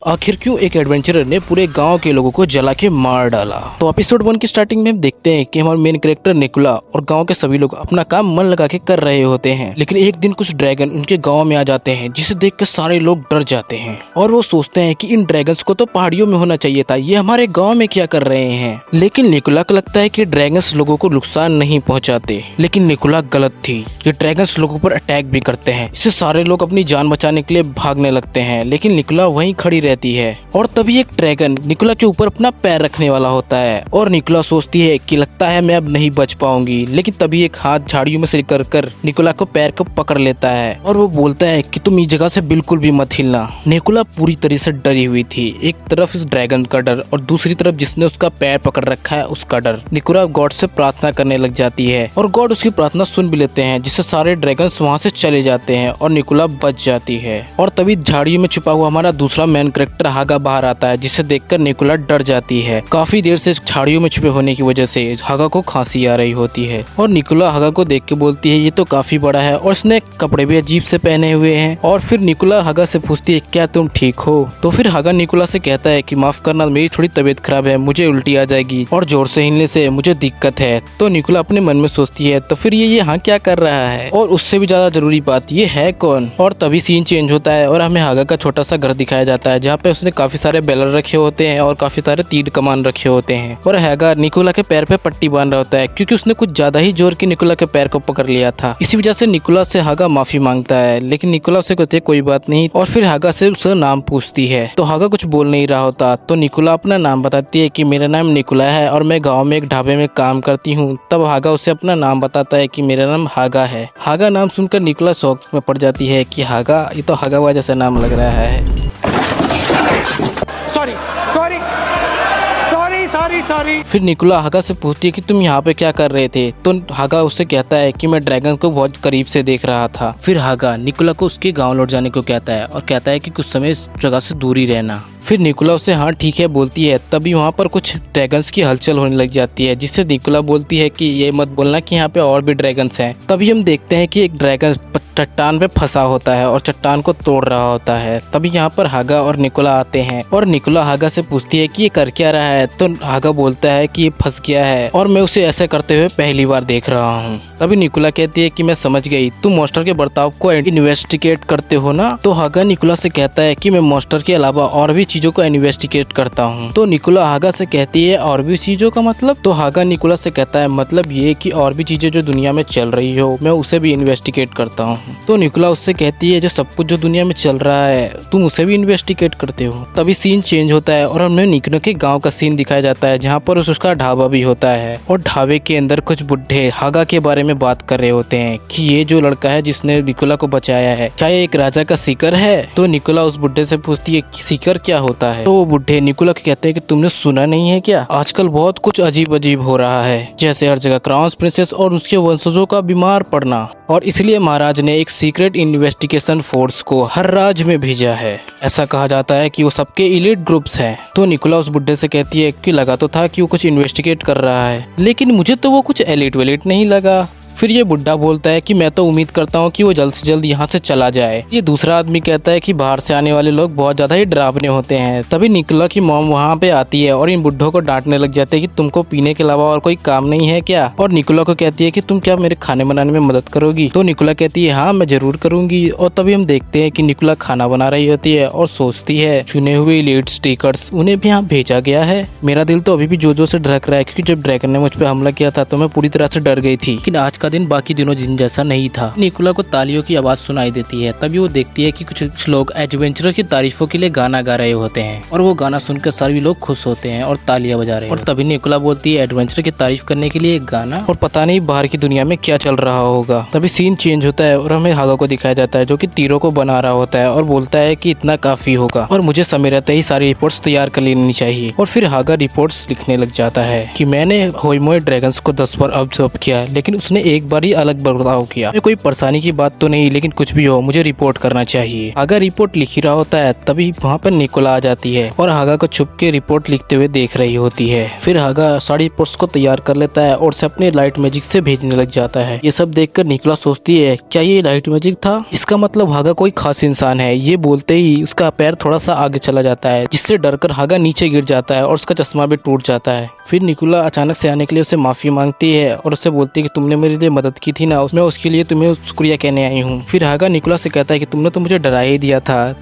आखिर क्यों एक एडवेंचरर ने पूरे गांव के लोगों को जला के मार डाला। तो एपिसोड 1 की स्टार्टिंग में हम देखते हैं कि हमारे मेन कैरेक्टर निकोला और गांव के सभी लोग अपना काम मन लगा के कर रहे होते हैं। लेकिन एक दिन कुछ ड्रैगन उनके गांव में आ जाते हैं, जिसे देख कर सारे लोग डर जाते हैं और वो सोचते हैं कि इन ड्रैगन्स को तो पहाड़ियों में होना चाहिए था, ये हमारे गाँव में क्या कर रहे हैं। लेकिन निकोला को लगता है कि ड्रैगन्स लोगों को नुकसान नहीं पहुँचाते। लेकिन निकोला गलत थी, ये ड्रैगन्स लोगों पर अटैक भी करते हैं। इससे सारे लोग अपनी जान बचाने के लिए भागने लगते हैं, लेकिन निकोला वहीं खड़ी रहती है। और तभी एक ड्रैगन निकोला के ऊपर अपना पैर रखने वाला होता है और निकोला सोचती है कि लगता है मैं अब नहीं बच पाऊंगी। लेकिन तभी एक हाथ झाड़ियों में से निकल कर निकोला को पैर को पकड़ लेता है और वो बोलता है कि तुम इस जगह से बिल्कुल भी मत हिलना। निकोला पूरी तरह से डरी हुई थी, एक तरफ इस ड्रैगन का डर और दूसरी तरफ जिसने उसका पैर पकड़ रखा है उसका डर। निकोला गॉड से प्रार्थना करने लग जाती है और गॉड उसकी प्रार्थना सुन भी लेते हैं, जिससे सारे ड्रैगन्स वहाँ से चले जाते हैं और निकोला बच जाती है। और तभी झाड़ियों में छुपा हुआ हमारा दूसरा मेन कैरेक्टर हागा बाहर आता है, जिसे देखकर निकोला डर जाती है। काफी देर से झाड़ियों में छुपे होने की वजह से हागा को खांसी आ रही होती है और निकोला हागा को देख के बोलती है ये तो काफी बड़ा है और इसने कपड़े भी अजीब से पहने हुए हैं। और फिर निकोला हागा से पूछती है क्या तुम ठीक हो। तो फिर हागा निकोला से कहता है कि माफ करना, मेरी थोड़ी तबीयत खराब है, मुझे उल्टी आ जाएगी और जोर से हिलने से मुझे दिक्कत है। तो निकोला अपने मन में सोचती है तो फिर ये यहाँ क्या कर रहा है, और उससे भी ज्यादा जरूरी बात ये है कौन। और तभी सीन चेंज होता है और हमें हागा का छोटा सा घर दिखाया जाता है, जहाँ पे उसने काफी सारे बैलर रखे होते हैं और काफी सारे तीर कमान रखे होते हैं। और हागा निकोला के पैर पे पट्टी बांध रहा होता है, क्योंकि उसने कुछ ज्यादा ही जोर की निकोला के पैर को पकड़ लिया था। इसी वजह से निकोला से हागा माफी मांगता है, लेकिन निकोला उसे कहते कोई बात नहीं और फिर हागा से उसका नाम पूछती है। तो हागा कुछ बोल नहीं रहा होता, तो निकोला अपना नाम बताती है कि मेरा नाम निकोला है और मैं गाँव में एक ढाबे में काम करती हूँ। तब हागा उसे अपना नाम बताता है कि मेरा नाम हागा है। हागा नाम सुनकर निकोला शौक में पड़ जाती है कि हागा, ये तो हागा वाला जैसा नाम लग रहा है। सॉरी। फिर निकोला हागा से पूछती है कि तुम यहाँ पे क्या कर रहे थे। तो हागा उससे कहता है कि मैं ड्रैगन को बहुत करीब से देख रहा था। फिर हागा निकोला को उसके गांव लौट जाने को कहता है और कहता है कि कुछ समय इस जगह से दूरी रहना। फिर निकोला उसे हाँ ठीक है बोलती है। तभी वहाँ पर कुछ ड्रैगन्स की हलचल होने लग जाती है, जिससे निकोला बोलती है कि ये मत बोलना कि यहाँ पे और भी ड्रैगन्स हैं। तभी हम देखते हैं कि एक ड्रैगन चट्टान पे फंसा होता है और चट्टान को तोड़ रहा होता है। तभी यहाँ पर हागा और निकोला आते हैं और निकोला हागा से पूछती है कि ये कर क्या रहा है। तो हागा बोलता है कि ये फंस गया है और मैं उसे ऐसे करते हुए पहली बार देख रहा हूँ। तभी निकोला कहती है कि मैं समझ गई, तुम मॉन्स्टर के बर्ताव को इन्वेस्टिगेट करते हो ना। तो हागा निकोला से कहता है कि मैं मॉन्स्टर के अलावा और भी चीजों को इन्वेस्टिगेट करता हूँ। तो निकोला हागा से कहती है और भी चीजों का मतलब। तो हागा निकोला से कहता है मतलब ये कि और भी चीजें जो दुनिया में चल रही हो मैं उसे भी इन्वेस्टिगेट करता हूँ। तो निकोला उससे कहती है जो सब कुछ जो दुनिया में चल रहा है तुम उसे भी इन्वेस्टिगेट करते हो। तभी सीन चेंज होता है और हमें निकोला के गाँव का सीन दिखाया जाता है, जहाँ पर उसका ढाबा भी होता है और ढाबे के अंदर कुछ बुढ़े हागा के बारे में बात कर रहे होते हैं कि ये जो लड़का है जिसने निकोला को बचाया है क्या ये एक राजा का सीकर है। तो निकोला उस बुढ़े से पूछती है कि सीकर क्या होता है। तो वो बुढ़े निकोला के कहते हैं कि तुमने सुना नहीं है क्या, आजकल बहुत कुछ अजीब अजीब हो रहा है, जैसे हर जगह क्राउन प्रिंसेस और उसके वंशजों का बीमार पड़ना, और इसलिए महाराज ने एक सीक्रेट इन्वेस्टिगेशन फोर्स को हर राज्य में भेजा है। ऐसा कहा जाता है कि वो सबके इलीट ग्रुप्स हैं। तो निकोला उस बुढ़े से कहती है कि लगा तो था कि वो कुछ इन्वेस्टिगेट कर रहा है, लेकिन मुझे तो वो कुछ एलिट वेलिट नहीं लगा। फिर ये बुढ़ा बोलता है कि मैं तो उम्मीद करता हूँ कि वो जल्द से जल्द यहाँ से चला जाए। ये दूसरा आदमी कहता है कि बाहर से आने वाले लोग बहुत ज्यादा ही डरावने होते हैं। तभी निकोला की मॉम वहाँ पे आती है और इन बुढ़ों को डांटने लग जाते हैं कि तुमको पीने के अलावा और कोई काम नहीं है क्या। और निकोला को कहती है कि तुम क्या मेरे खाने बनाने में मदद करोगी। तो निकोला कहती है हाँ मैं जरूर करूंगी। और तभी हम देखते हैं कि निकोला खाना बना रही होती है और सोचती है चुने हुए एलीट स्टिकर्स उन्हें भी यहाँ भेजा गया है। मेरा दिल तो अभी भी जोजो से धड़क रहा है, क्योंकि जब ड्रैगन ने मुझ पर हमला किया था तो मैं पूरी तरह से डर गई थी। लेकिन आज का दिन बाकी दिनों जैसा नहीं था। निकोला को तालियों की आवाज सुनाई देती है। तभी वो देखती है कि कुछ लोग एडवेंचरर की तारीफों के लिए गाना गा रहे होते हैं और वो गाना सुनकर सभी लोग खुश होते हैं और तालियां बजा रहे हैं। और तभी निकोला बोलती है एडवेंचर की तारीफ करने के लिए एक गाना, और पता नहीं बाहर की दुनिया में क्या चल रहा होगा। तभी सीन चेंज होता है और हमें हागा को दिखाया जाता है जो कि तीरों को बना रहा होता है और बोलता है कि इतना काफी होगा और मुझे समय रहते ही सारी रिपोर्ट्स तैयार कर लेनी चाहिए। और फिर हागा रिपोर्ट्स लिखने लग जाता है कि मैंने होइमोए ड्रैगन्स को 10 बार ऑब्जर्व किया, लेकिन उसने एक बार ही अलग बर्ताव किया। कोई परेशानी की बात तो नहीं, लेकिन कुछ भी हो मुझे रिपोर्ट करना चाहिए। हागा रिपोर्ट लिख ही रहा होता है, तभी वहाँ पर निकोला आ जाती है और हागा को छुप के रिपोर्ट लिखते हुए देख रही होती है। फिर हागा सारी रिपोर्ट्स को तैयार कर लेता है और उसे अपने लाइट मैजिक से भेजने लग जाता है। ये सब देखकर निकोला सोचती है, क्या ये लाइट मैजिक था? इसका मतलब हागा कोई खास इंसान है। ये बोलते ही उसका पैर थोड़ा सा आगे चला जाता है, जिससे डरकर हागा नीचे गिर जाता है और उसका चश्मा भी टूट जाता है। फिर निकोला अचानक से आने के लिए उसे माफी मांगती है और उससे बोलती है कि तुमने मेरे लिए मदद की थी ना, उसमें उसके लिए तुम्हें शुक्रिया कहने आई हूँ। फिर हागा निकोला से कहता है कि तुमने तो मुझे डरा ही दिया था।